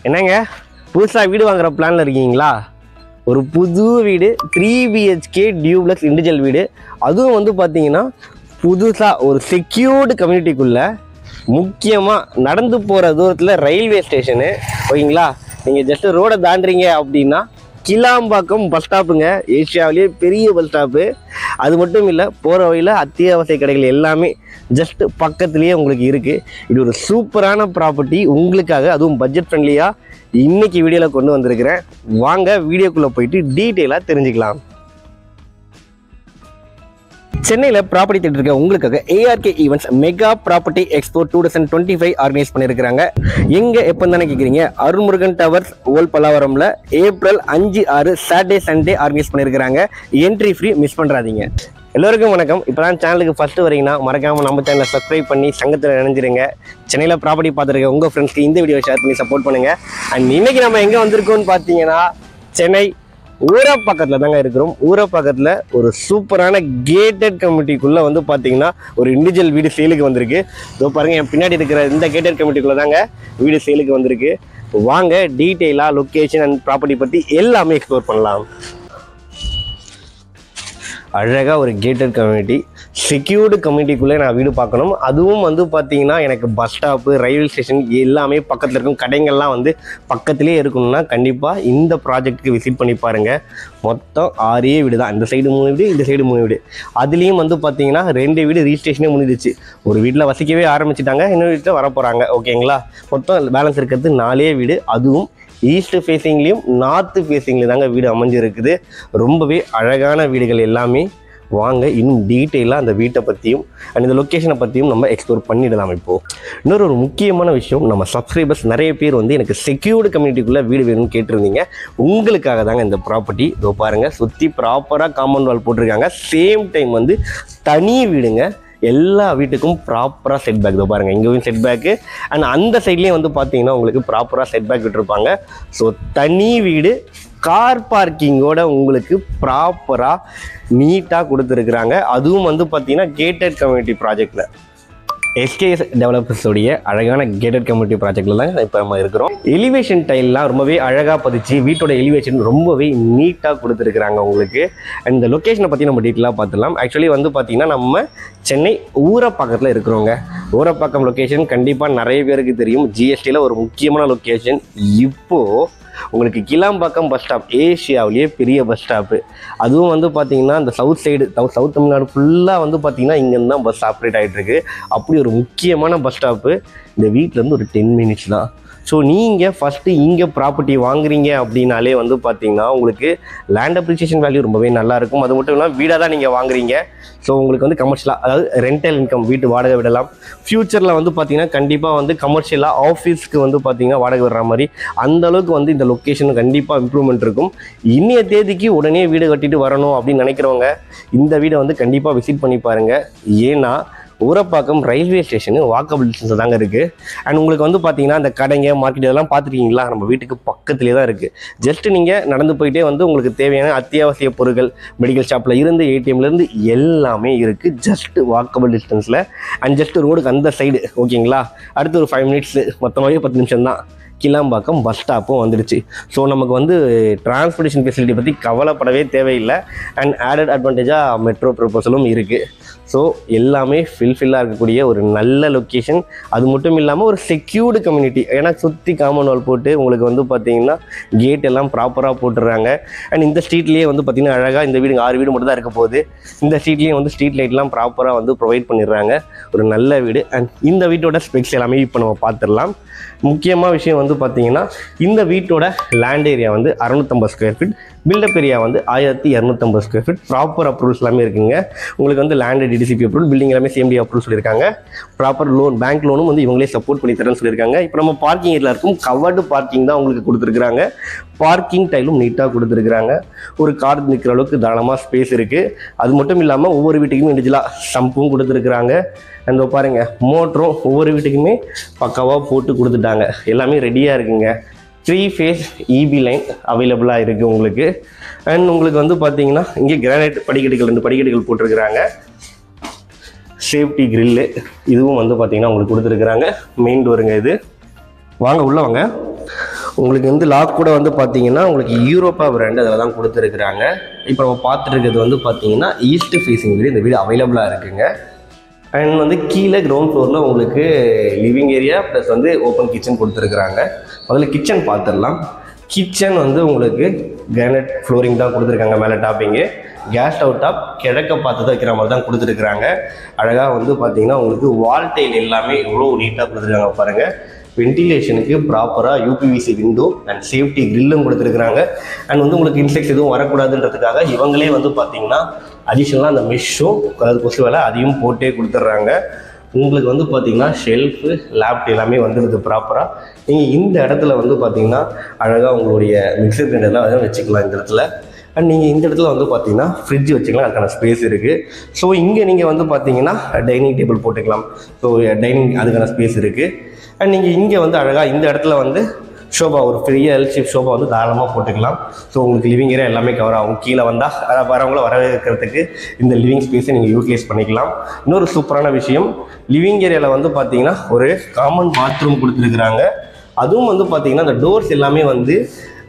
என்னங்க புதுசாக வீடு வாங்குற பிளானில் இருக்கீங்களா? ஒரு புது வீடு 3 BHK டியூப்ளெக்ஸ் இண்டிவிஜுவல் வீடு, அதுவும் வந்து பார்த்தீங்கன்னா புதுசாக ஒரு செக்யூர்டு கம்யூனிட்டிக்குள்ளே, முக்கியமாக நடந்து போகிற தூரத்தில் ரயில்வே ஸ்டேஷனு. ஓகேங்களா? நீங்கள் ஜஸ்ட்டு ரோடை தாண்டுறீங்க அப்படின்னா கிளாம்பாக்கம் பஸ் ஸ்டாப்புங்க, ஏஷியாவிலேயே பெரிய பஸ் ஸ்டாப்பு. அது மட்டும் இல்லை, போகிற வழியில் அத்தியாவசிய கடைகள் எல்லாமே ஜஸ்ட் பக்கத்துலேயே உங்களுக்கு இருக்குது. இது ஒரு சூப்பரான ப்ராப்பர்ட்டி உங்களுக்காக, அதுவும் பட்ஜெட் ஃப்ரெண்ட்லியாக இன்றைக்கி வீடியோவில் கொண்டு வந்திருக்கிறேன். வாங்க வீடியோக்குள்ளே போயிட்டு டீட்டெயிலாக தெரிஞ்சுக்கலாம். சென்னையில் ப்ராப்பர்ட்டி தேடிட்டு இருக்க உங்களுக்காக ARK events mega property expo 2025 organise பண்ணியிருக்கிறாங்க. எங்கே எப்போ தானே கேட்குறீங்க? அருள்முருகன் டவர்ஸ் ஓல் பல்லாவரமில் ஏப்ரல் 5, 6 சாட்டர்டே சண்டே ஆர்கனைஸ் பண்ணியிருக்கிறாங்க. என்ட்ரி ஃப்ரீ, மிஸ் பண்ணுறாதீங்க. எல்லோருக்கும் வணக்கம். இப்போ தான் சேனலுக்கு ஃபஸ்ட்டு வரீங்கன்னா மறக்காமல் நம்ம சேனலை சப்ஸ்கிரைப் பண்ணி சங்கத்தில் இணைஞ்சிருங்க. சென்னையில் ப்ராப்பர்ட்டி பார்த்துருக்க உங்கள் ஃப்ரெண்ட்ஸ்க்கு இந்த வீடியோ ஷேர் பண்ணி சப்போர்ட் பண்ணுங்கள். அண்ட் இன்றைக்கி நம்ம எங்கே வந்திருக்கோம்னு பார்த்தீங்கன்னா சென்னை ஊரப்பாக்கத்தில் தாங்க இருக்கிறோம். ஊரப்பாக்கத்தில் ஒரு சூப்பரான கேட்டட் கம்யூனிட்டிக்குள்ளே வந்து பார்த்தீங்கன்னா ஒரு இண்டிவிஜுவல் வீடு சேலுக்கு வந்திருக்கு. இதோ பாருங்கள், என் பின்னாடி இருக்கிற இந்த கேட்டட் கம்யூனிட்டிக்குள்ளே தாங்க வீடு சேலுக்கு வந்திருக்கு. வாங்க டீட்டெயிலாக லொக்கேஷன் அண்ட் ப்ராப்பர்ட்டி பற்றி எல்லாமே எக்ஸ்ப்ளோர் பண்ணலாம். அழகாக ஒரு கேட்டட் கம்யூனிட்டி, செக்யூர்டு கம்யூனிட்டிக்குள்ளே நான் வீடு பார்க்கணும். அதுவும் வந்து பார்த்தீங்கன்னா எனக்கு பஸ் ஸ்டாப்பு, ரயில்வே ஸ்டேஷன் எல்லாமே பக்கத்தில் இருக்கும், கடைகள்லாம் வந்து பக்கத்துலேயே இருக்கணும்னா கண்டிப்பாக இந்த ப்ராஜெக்ட்டுக்கு விசிட் பண்ணி பாருங்கள். மொத்தம் 6 வீடு தான். இந்த சைடு 3 வீடு, இந்த சைடு 3 வீடு. அதுலேயும் வந்து பார்த்தீங்கன்னா 2 வீடு ரிஜிஸ்ட்ரேஷனே முடிஞ்சிச்சு. ஒரு வீட்டில் வசிக்கவே ஆரம்பிச்சிட்டாங்க, இன்னொரு வீட்டில் வரப்போகிறாங்க. ஓகேங்களா? மொத்தம் பேலன்ஸ் இருக்கிறது 4 வீடு. அதுவும் ஈஸ்ட் ஃபேஸிங்லேயும் நார்த்து ஃபேஸிங்லேயும் தாங்க வீடு அமைஞ்சிருக்குது. ரொம்பவே அழகான வீடுகள் எல்லாமே. வாங்க இன்னும் டீட்டெயிலாக அந்த வீட்டை பற்றியும் அண்ட் இந்த லொக்கேஷனை பற்றியும் நம்ம எக்ஸ்ப்ளோர் பண்ணிடலாம். இப்போது இன்னொரு முக்கியமான விஷயம், நம்ம சப்ஸ்கிரைபர்ஸ் நிறைய பேர் வந்து எனக்கு செக்யூர்டு கம்யூனிட்டிக்குள்ளே வீடு வேணும்னு கேட்டிருந்தீங்க. உங்களுக்காக தாங்க இந்த ப்ராப்பர்ட்டி. இதோ பாருங்கள், சுற்றி ப்ராப்பராக காம்பவுண்ட் வால் போட்டிருக்காங்க. சேம் டைம் வந்து தனி வீடுங்க. எல்லா வீட்டுக்கும் ப்ராப்பராக செட் பேக். இதோ பாருங்கள், இங்கேயும் செட் பேக்கு அண்ட் அந்த சைட்லேயும் வந்து பார்த்தீங்கன்னா உங்களுக்கு ப்ராப்பராக செட் பேக் விட்டுருப்பாங்க. ஸோ தனி வீடு, கார் பார்க்கிங்கோட உங்களுக்கு ப்ராப்பராக நீட்டாக கொடுத்துருக்குறாங்க. அதுவும் வந்து பார்த்தீங்கன்னா கேட்டட் கம்யூனிட்டி ப்ராஜெக்டில், SKS டெவலப்பர்ஸோடைய அழகான கேட்டட் கம்யூனிட்டி ப்ராஜெக்டில் தான் இப்போ நம்ம இருக்கிறோம். எலிவேஷன் டைல்லாம் ரொம்பவே அழகாக பதிச்சு வீட்டோட எலிவேஷன் ரொம்பவே நீட்டாக கொடுத்துருக்குறாங்க உங்களுக்கு. அண்ட் இந்த லொக்கேஷனை பற்றி நம்ம டீட்டெயிலாக பார்த்துக்கலாம். ஆக்சுவலி வந்து பார்த்திங்கன்னா நம்ம சென்னை ஊரப்பாக்கத்தில் இருக்கிறோங்க. ஊரப்பாக்கம் லொக்கேஷன் கண்டிப்பாக நிறைய பேருக்கு தெரியும். GSTயில் ஒரு முக்கியமான லொக்கேஷன். இப்போது உங்களுக்கு கிளாம்பாக்கம் பஸ் ஸ்டாப், ஏஷியாவிலேயே பெரிய பஸ் ஸ்டாப்பு. அதுவும் வந்து பார்த்தீங்கன்னா இந்த சவுத் சைடு, சவுத் தமிழ்நாடு ஃபுல்லாக வந்து பார்த்தீங்கன்னா இங்கேருந்து தான் பஸ் ஆப்ரேட் ஆகிட்டுருக்கு. அப்படி ஒரு முக்கியமான பஸ் ஸ்டாப்பு. இந்த வீட்டிலேருந்து ஒரு 10 மினிட்ஸ் தான். ஸோ நீங்கள் ஃபஸ்ட்டு இங்கே ப்ராப்பர்ட்டி வாங்குறீங்க அப்படின்னாலே வந்து பார்த்தீங்கன்னா உங்களுக்கு லேண்ட் அப்ரிசியேஷன் வேல்யூ ரொம்பவே நல்லாயிருக்கும். அது மட்டும் இல்லாமல் வீடாக தான் நீங்கள் வாங்குறீங்க. ஸோ உங்களுக்கு வந்து கமர்ஷியலாக, அதாவது ரெண்டல் இன்கம், வீட்டு வாடகை விடலாம். ஃப்யூச்சரில் வந்து பார்த்தீங்கன்னா கண்டிப்பாக வந்து கமர்ஷியலாக ஆஃபீஸ்க்கு வந்து பார்த்தீங்கன்னா வாடகை விடுற மாதிரி அந்தளவுக்கு வந்து இந்த லொக்கேஷன் கண்டிப்பாக இம்ப்ரூவ்மெண்ட் இருக்கும். இன்னைய தேதிக்கு உடனே வீடு கட்டிட்டு வரணும் அப்படின்னு நினைக்கிறவங்க இந்த வீடை வந்து கண்டிப்பாக விசிட் பண்ணி பாருங்கள். ஏன்னா Urapakkam railway station walkable distance தாங்க இருக்குது. அண்ட் உங்களுக்கு வந்து பார்த்தீங்கன்னா அந்த கடைங்க, மார்க்கெட் இதெல்லாம் பார்த்துருக்கீங்களா, நம்ம வீட்டுக்கு பக்கத்துலேயே தான் இருக்குது. ஜஸ்ட்டு நீங்கள் நடந்து போயிட்டே வந்து உங்களுக்கு தேவையான அத்தியாவசிய பொருட்கள், மெடிக்கல் ஷாப்பில் இருந்து, ATMலேருந்து எல்லாமே இருக்குது. ஜஸ்ட்டு வாக்கபிள் டிஸ்டன்ஸில் அண்ட் ஜஸ்ட்டு ரோடுக்கு அந்த சைடு. ஓகேங்களா? அடுத்து ஒரு 5 மினிட்ஸு, மொத்தமாகவே 10 நிமிஷம் தான் கிளாம்பாக்கம் பஸ் ஸ்டாப்பும் வந்துடுச்சு. ஸோ நமக்கு வந்து டிரான்ஸ்போர்ட்டேஷன் ஃபெசிலிட்டி பற்றி கவலைப்படவே தேவையில்லை. அண்ட் ஆடட் அட்வான்டேஜாக மெட்ரோ ப்ரொபோசலும் இருக்குது. ஸோ எல்லாமே ஃபில்லாக இருக்கக்கூடிய ஒரு நல்ல லொக்கேஷன். அது மட்டும் இல்லாமல் ஒரு செக்யூர்டு கம்யூனிட்டி. ஏன்னா சுற்றி காம்பவுண்ட் வால் போட்டு உங்களுக்கு வந்து பார்த்தீங்கன்னா கேட் எல்லாம் ப்ராப்பராக போட்டுடுறாங்க. அண்ட் இந்த ஸ்ட்ரீட்லேயே வந்து பார்த்திங்கன்னா அழகாக இந்த வீடு 6 வீடு மட்டும் தான் இருக்க போகுது. இந்த ஸ்ட்ரீட்லேயும் வந்து ஸ்ட்ரீட் லைட்லாம் ப்ராப்பராக வந்து ப்ரொவைட் பண்ணிடுறாங்க. ஒரு நல்ல வீடு. அண்ட் இந்த வீட்டோட ஸ்பெக்ஸ் எல்லாமே இப்போ நம்ம பார்த்துடலாம். முக்கியமாக விஷயம் வந்து பார்த்தீங்கன்னா இந்த வீட்டோட லேண்ட் ஏரியா வந்து 650 ஸ்கொயர் ஃபீட், பில்டப் ஏரியா வந்து 1250 ஸ்கொயர் ஃபீட். ப்ராப்பர் அப்ரூவல்ஸ் எல்லாமே இருக்குங்க. உங்களுக்கு வந்து லேண்ட் DDCP அப்ரூவல், பில்டிங் எல்லாமே CMD அப்ரூவல் சொல்லியிருக்காங்க. ப்ராப்பர் லோன், பேங்க் லோனும் வந்து இவங்களே சப்போர்ட் பண்ணி தரேன்னு சொல்லியிருக்காங்க. இப்போ நம்ம பார்க்கிங் ஏரியா இருக்கும், கவர்டு பார்க்கிங் தான் உங்களுக்கு கொடுத்துருக்குறாங்க. பார்க்கிங் டைலும் நீட்டாக கொடுத்துருக்குறாங்க. ஒரு கார் நிற்கிற அளவுக்கு தாராளமாக ஸ்பேஸ் இருக்குது. அது மட்டும் இல்லாமல் ஒவ்வொரு வீட்டுக்குமே இண்டிவிஜுவலாக சம்பும் கொடுத்துருக்குறாங்க. அந்த பாருங்கள், மோட்டரும் ஒவ்வொரு வீட்டுக்குமே பக்காவாக போட்டு கொடுத்துட்டாங்க. எல்லாமே ரெடியாக இருக்குங்க. 3 ஃபேஸ் EB லைன் அவைலபிளாக இருக்குது உங்களுக்கு. அண்ட் உங்களுக்கு வந்து பார்த்தீங்கன்னா இங்கே கிரானைட் படிக்கட்டுகள், 2 படிக்கட்டுகள் போட்டிருக்கிறாங்க. சேஃப்டி கிரில்லு இதுவும் வந்து பார்த்தீங்கன்னா உங்களுக்கு கொடுத்துருக்குறாங்க. மெயின் டோருங்க இது. வாங்க உள்ளே வாங்க. உங்களுக்கு வந்து லாக் கூட வந்து பார்த்தீங்கன்னா உங்களுக்கு யூரோப்பா பிராண்ட் அதில் தான் கொடுத்துருக்குறாங்க. இப்போ நம்ம பார்த்துட்டு இருக்கிறது வந்து பார்த்தீங்கன்னா ஈஸ்ட் ஃபேஸிங் வீடு. இந்த வீடு அவைலபிளாக இருக்குங்க. அண்ட் வந்து கீழே கிரவுண்ட் ஃப்ளோரில் உங்களுக்கு லிவிங் ஏரியா ப்ளஸ் வந்து ஓப்பன் கிச்சன் கொடுத்துருக்குறாங்க. முதல்ல கிச்சன் பார்த்துடலாம். கிச்சன் வந்து உங்களுக்கு கிரானைட் ஃப்ளோரிங் தான் கொடுத்துருக்காங்க. மேலே டாப்பிங்கு கேஸ் ஸ்டவ் டாப் கிழக்க பார்த்து தான் வைக்கிற மாதிரி தான் கொடுத்துருக்குறாங்க. அழகாக வந்து பார்த்தீங்கன்னா உங்களுக்கு வால் டைல் எல்லாமே எவ்வளோ நீட்டாக கொடுத்துருக்காங்க பாருங்கள். வென்டிலேஷனுக்கு ப்ராப்பராக யூபிவிசி விண்டோ அண்ட் சேஃப்டி கிரில்லும் கொடுத்துருக்குறாங்க. அண்ட் வந்து உங்களுக்கு இன்செக்ட்ஸ் எதுவும் வரக்கூடாதுன்றதுக்காக இவங்களே வந்து பார்த்தீங்கன்னா அடிஷ்னலாக அந்த மெஷ்ஷும் அதாவது கொசு வேலை அதையும் போட்டே கொடுத்துட்றாங்க. உங்களுக்கு வந்து பார்த்தீங்கன்னா ஷெல்ஃபு லேப்ட் எல்லாமே வந்துடுது ப்ராப்பராக. நீங்கள் இந்த இடத்துல வந்து பார்த்தீங்கன்னா அழகாக உங்களுடைய மிக்சர் கிரைண்டர்லாம் அதை வச்சுக்கலாம் இந்த இடத்துல. அண்ட் நீங்கள் இந்த இடத்துல வந்து பார்த்தீங்கன்னா ஃப்ரிட்ஜ் வச்சுக்கலாம், அதுக்கான ஸ்பேஸ் இருக்குது. ஸோ இங்கே நீங்கள் வந்து பார்த்தீங்கன்னா டைனிங் டேபிள் போட்டுக்கலாம். ஸோ டைனிங் அதுக்கான ஸ்பேஸ் இருக்குது. அண்ட் நீங்கள் இங்கே வந்து அழகாக இந்த இடத்துல வந்து ஷோபா ஒரு பெரிய எல் ஷேப் ஷோபா வந்து தாராளமாக போட்டுக்கலாம். ஸோ உங்களுக்கு லிவிங் ஏரியா எல்லாமே கவர் ஆகும். கீழே வந்தால் வரவங்கள வரவேற்கிறதுக்கு இந்த லிவிங் ஸ்பேஸை நீங்கள் யூட்டிலைஸ் பண்ணிக்கலாம். இன்னொரு சூப்பரான விஷயம், லிவிங் ஏரியாவில் வந்து பார்த்தீங்கன்னா ஒரு காமன் பாத்ரூம் கொடுத்துருக்குறாங்க. அதுவும் வந்து பார்த்தீங்கன்னா அந்த டோர்ஸ் எல்லாமே வந்து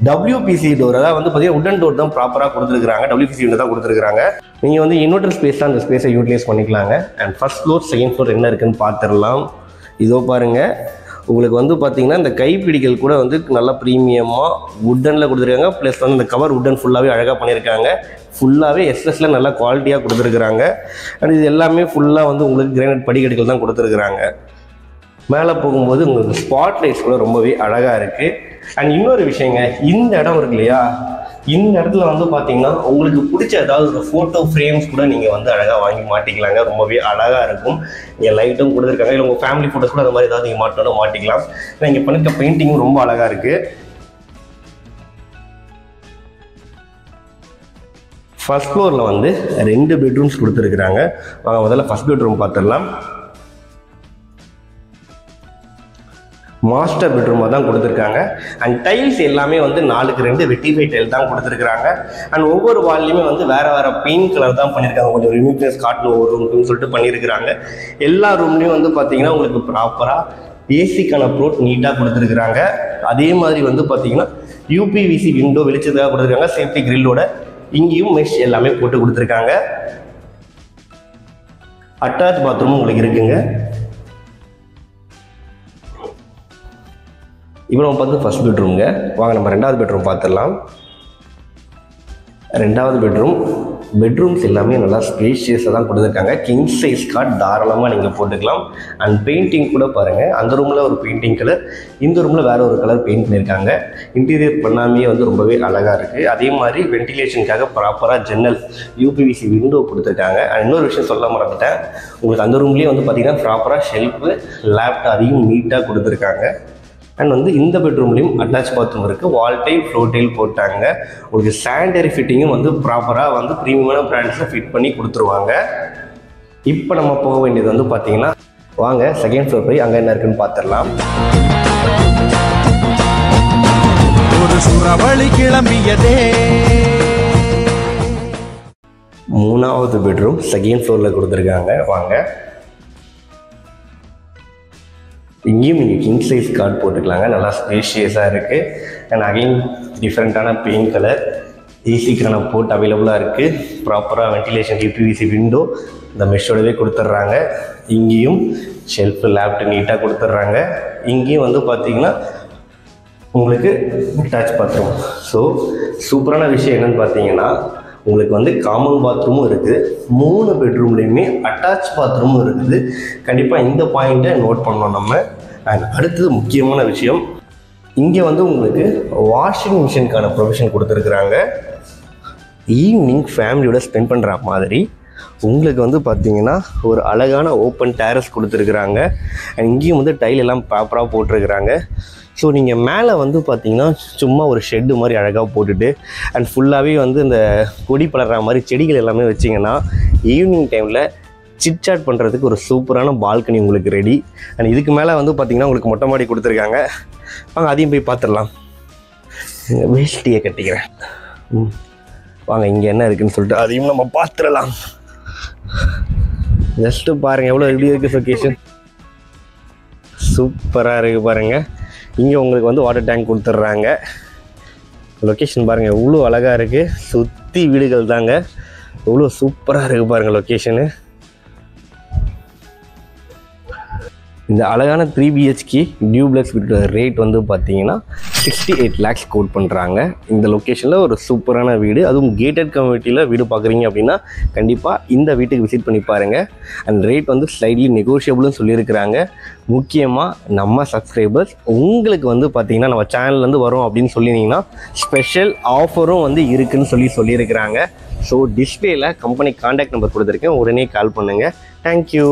WPC டோர், அதாவது வந்து பார்த்தீங்கன்னா உடன் டோர் தான் ப்ராப்பராக கொடுத்துருக்குறாங்க. WPC விண்டோ தான் கொடுத்துருக்குறாங்க. நீங்கள் வந்து இன்வெர்டர் ஸ்பேஸ் தான் அந்த ஸ்பேஸை யூட்டிலைஸ் பண்ணிக்கலாங்க. And first floor second floor என்ன இருக்குன்னு பார்த்துடலாம். இதோ பாருங்கள், உங்களுக்கு வந்து பார்த்தீங்கன்னா இந்த கைப்பிடிகள் கூட வந்து நல்லா ப்ரீமியமாக உட்டனில் கொடுத்துருக்காங்க. ப்ளஸ் வந்து இந்த கவர் உட்டன் ஃபுல்லாகவே அழகாக பண்ணியிருக்காங்க. ஃபுல்லாகவே எஸ்எஸ்ல நல்லா குவாலிட்டியாக கொடுத்துருக்குறாங்க. அண்ட் இது எல்லாமே ஃபுல்லாக வந்து உங்களுக்கு கிரானைட் படிக்கட்டுகள் தான் கொடுத்துருக்குறாங்க. மேலே போகும்போது உங்களுக்கு ஸ்பாட் லைட்ஸ் கூட ரொம்பவே அழகாக இருக்குது. அண்ட் இன்னொரு விஷயங்க, இந்த இடம் இருக்கு இல்லையா, இந்த இடத்துல வந்து பார்த்தீங்கன்னா உங்களுக்கு பிடிச்ச ஏதாவது ஒரு ஃபோட்டோ ஃப்ரேம்ஸ் கூட நீங்கள் வந்து அழகாக வாங்கி மாட்டிக்கலாங்க. ரொம்பவே அழகாக இருக்கும். இங்கே லைட்டும் கொடுத்துருக்காங்க. இல்லை உங்கள் ஃபேமிலி ஃபோட்டோஸ் கூட அந்த மாதிரி ஏதாவது நீங்கள் மாட்டணும் மாட்டிக்கலாம். ஏன்னா இங்கே பண்ணிருக்க பெயிண்டிங்கும் ரொம்ப அழகாக இருக்குது. ஃபர்ஸ்ட் ஃப்ளோரில் வந்து 2 பெட்ரூம்ஸ் கொடுத்துருக்குறாங்க. வாங்க முதல்ல ஃபர்ஸ்ட் பெட்ரூம் பார்த்துடலாம். மாஸ்டர் பெட்ரூமாக தான் கொடுத்துருக்காங்க. அண்ட் டைல்ஸ் எல்லாமே வந்து 4க்கு 2 வெட்டிஃபை டைல் தான் கொடுத்துருக்குறாங்க. அண்ட் ஒவ்வொரு வால்லையுமே வந்து வேறு வேறு பெயிண்ட் கலர் தான் பண்ணியிருக்காங்க. கொஞ்சம் யூனிக்னஸ் காட்டணும் ஒரு ரூம்னு சொல்லிட்டு பண்ணியிருக்கிறாங்க. எல்லா ரூம்லேயும் வந்து பார்த்தீங்கன்னா உங்களுக்கு ப்ராப்பராக ஏசிக்கான ப்ரோட் நீட்டாக கொடுத்துருக்குறாங்க. அதே மாதிரி வந்து பார்த்தீங்கன்னா யூபிவிசி விண்டோ வெளிச்சத்துக்காக கொடுத்துருக்காங்க. சேஃப்டி கிரில்லோட இங்கேயும் மெஷ் எல்லாமே போட்டு கொடுத்துருக்காங்க. அட்டாச் பாத்ரூம் உங்களுக்கு இருக்குங்க. இப்போ நம்ம பார்த்து ஃபர்ஸ்ட் பெட்ரூம்ங்க. வாங்க நம்ம 2வது பெட்ரூம் பார்த்துடலாம். 2வது பெட்ரூம்ஸ் எல்லாமே நல்லா ஸ்பேஷியஸாக தான் கொடுத்துருக்காங்க. கிங் சைஸ் காட் தாராளமாக நீங்கள் போட்டுக்கலாம். அண்ட் பெயிண்டிங் கூட பாருங்கள், அந்த ரூமில் ஒரு பெயிண்டிங் கலர், இந்த ரூமில் வேறு ஒரு கலர் பெயிண்ட் பண்ணியிருக்காங்க. இன்டீரியர் பண்ணாமையே வந்து ரொம்பவே அழகாக இருக்குது. அதே மாதிரி வென்டிலேஷனுக்காக ப்ராப்பராக ஜன்னல் யூபிவிசி விண்டோ கொடுத்துருக்காங்க. அண்ட் இன்னொரு விஷயம் சொல்ல மறந்துட்டேன், உங்களுக்கு அந்த ரூம்லேயே வந்து பார்த்திங்கன்னா ப்ராப்பராக ஷெல்ஃபு லேப்டாப் அதையும் நீட்டாக கொடுத்துருக்காங்க. அண்ட் வந்து இந்த பெட்ரூம்லேயும் அட்டாச் பாத்ரூம் இருக்குது. வால் டைல் ஃப்ளோர் டைல் போட்டாங்க. உங்களுக்கு சானிடரி ஃபிட்டிங்கும் வந்து ப்ராப்பராக வந்து ப்ரீமியமான பிராண்ட்ஸில் ஃபிட் பண்ணி கொடுத்துருவாங்க. இப்போ நம்ம போக வேண்டியது வந்து பார்த்தீங்கன்னா வாங்க செகண்ட் ஃப்ளோர் போய் அங்கே என்ன இருக்குன்னு பார்த்துடலாம். ஒரு சுறவழி கிளம்பியதே. 3வது பெட்ரூம் செகண்ட் ஃப்ளோரில் கொடுத்துருக்காங்க. வாங்க இங்கேயும் நீங்கள் கிங் சைஸ் கார்டு போட்டுக்கலாங்க. நல்லா ஸ்பேஷியஸாக இருக்குது. அண்ட் அகைன் டிஃப்ரெண்ட்டான பெயிண்ட் கலர், ஏசிக்கான போர்ட் அவைலபிளாக இருக்குது. ப்ராப்பராக வென்டிலேஷன் யூபிவிசி விண்டோ இந்த மெஷ்ஷோடவே கொடுத்துட்றாங்க. இங்கேயும் ஷெல்ஃபு லேப்டாப் நீட்டாக கொடுத்துட்றாங்க. இங்கேயும் வந்து பார்த்திங்கன்னா உங்களுக்கு அட்டாச் பாத்ரூம். ஸோ சூப்பரான விஷயம் என்னென்னு பார்த்தீங்கன்னா உங்களுக்கு வந்து காமன் பாத்ரூமும் இருக்குது, 3 பெட்ரூம்லேயுமே அட்டாச் பாத்ரூமும் இருக்குது. கண்டிப்பாக இந்த பாயிண்ட்டை நோட் பண்ணோம் நம்ம. அண்ட் அடுத்தது முக்கியமான விஷயம், இங்கே வந்து உங்களுக்கு வாஷிங் மிஷினுக்கான ப்ரொவிஷன் கொடுத்துருக்குறாங்க. ஈவினிங் ஃபேமிலியோட ஸ்பெண்ட் பண்ணுற மாதிரி உங்களுக்கு வந்து பார்த்தீங்கன்னா ஒரு அழகான ஓப்பன் டேரஸ் கொடுத்துருக்குறாங்க. அண்ட் இங்கேயும் வந்து டைல் எல்லாம் ப்ராப்பராக போட்டிருக்கிறாங்க. ஸோ நீங்கள் மேலே வந்து பார்த்தீங்கன்னா சும்மா ஒரு ஷெட்டு மாதிரி அழகாக போட்டுட்டு அண்ட் ஃபுல்லாகவே வந்து இந்த கொடி பலர்ற மாதிரி செடிகள் எல்லாமே வச்சிங்கன்னா ஈவினிங் டைமில் சிட்சாட் பண்ணுறதுக்கு ஒரு சூப்பரான பால்கனி உங்களுக்கு ரெடி. அண்ட் இதுக்கு மேலே வந்து பார்த்திங்கன்னா உங்களுக்கு மொட்டை மாடி கொடுத்துருக்காங்க. வாங்க அதையும் போய் பார்த்துடலாம். வேஷ்டியை கட்டிக்கிறேன். வாங்க இங்கே என்ன இருக்குதுன்னு சொல்லிட்டு அதையும் நம்ம பார்த்துடலாம். ஜஸ்ட்டு பாருங்கள் எவ்வளோ எப்படி இருக்குது லொக்கேஷன். சூப்பராக இருக்குது பாருங்கள். இங்கே உங்களுக்கு வந்து வாட்டர் டேங்க் கொடுத்துட்றாங்க. லொக்கேஷன் பாருங்கள் எவ்வளோ அழகாக இருக்குது. சுற்றி வீடுகள் தாங்க, எவ்வளோ சூப்பராக இருக்குது பாருங்கள் லொக்கேஷனு. இந்த அழகான 3 BHK டியூப்ளெக்ஸ் வீட்டோட ரேட் வந்து பார்த்தீங்கன்னா 68 lakhs கோட் பண்ணுறாங்க. இந்த லொக்கேஷனில் ஒரு சூப்பரான வீடு, அதுவும் கேட்டட் கம்யூனிட்டியில் வீடு பார்க்குறீங்க அப்படின்னா கண்டிப்பாக இந்த வீட்டுக்கு விசிட் பண்ணி பாருங்கள். அண்ட் ரேட் வந்து ஸ்லைட்லி நெகோஷியபிள்னு சொல்லியிருக்கிறாங்க. முக்கியமாக நம்ம சப்ஸ்கிரைபர்ஸ் உங்களுக்கு வந்து பார்த்தீங்கன்னா நம்ம சேனல்லேருந்து வரும் அப்படின்னு சொல்லியிருந்தீங்கன்னா ஸ்பெஷல் ஆஃபரும் வந்து இருக்குதுன்னு சொல்லியிருக்கிறாங்க. ஸோ டிஸ்பிளேயில் கம்பெனி கான்டாக்ட் நம்பர் கொடுத்துருக்கேன், உடனே கால் பண்ணுங்கள். தேங்க்யூ.